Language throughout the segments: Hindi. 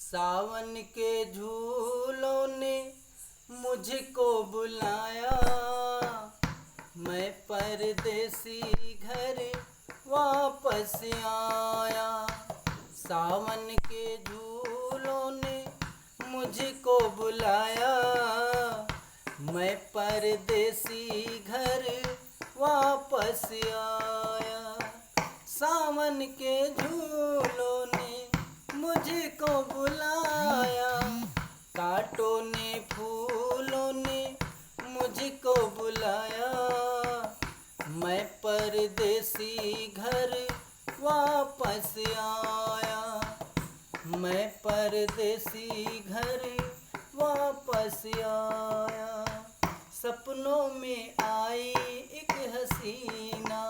सावन के झूलों ने मुझको बुलाया, मैं परदेसी घर वापस आया। सावन के झूलों ने मुझको बुलाया, मैं परदेसी घर वापस आया। सावन के झूलों ने मुझको बुलाया, कांटों ने फूलों ने मुझको बुलाया, मैं परदेसी घर वापस आया। मैं परदेसी घर वापस आया। सपनों में आई एक हसीना,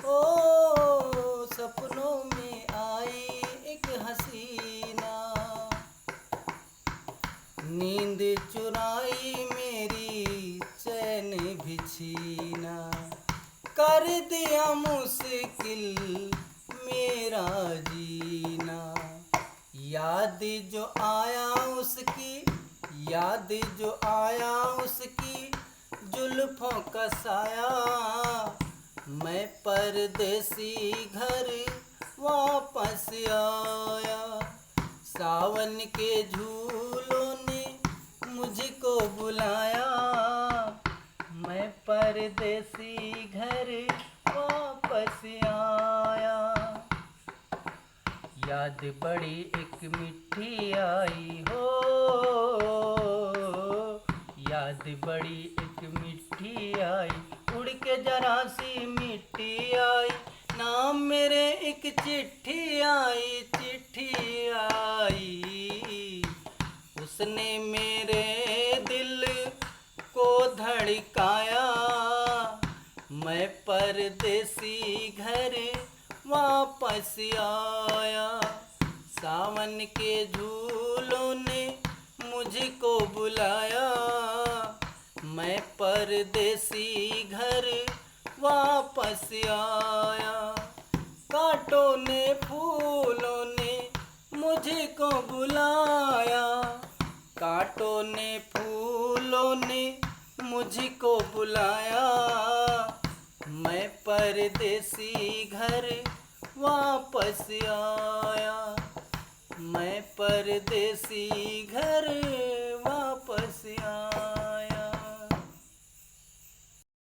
ओ सपनों में आई एक हसीना, नींद चुराई मेरी चैन भी छीना, कर दिया मुश्किल मेरा जीना। याद जो आया उसकी, याद जो आया उसकी जुल्फों का साया, मैं परदेसी घर वापस आया। सावन के झूलों ने मुझको बुलाया, मैं परदेसी घर वापस आया। याद बड़ी एक मीठी आई हो, याद बड़ी एक मीठी आई, उड़ के जरा सी मिट्टी आई, नाम मेरे एक चिट्ठी आई, चिट्ठी आई। उसने मेरे दिल को धड़काया, मैं परदेसी घर वापस आया। सावन के झूलों ने मुझको बुलाया, मैं परदेसी घर वापस आया। कांटों ने फूलों ने मुझको बुलाया, कांटों ने फूलों ने मुझको बुलाया, मैं परदेसी घर वापस आया। मैं परदेसी घर वापस आया।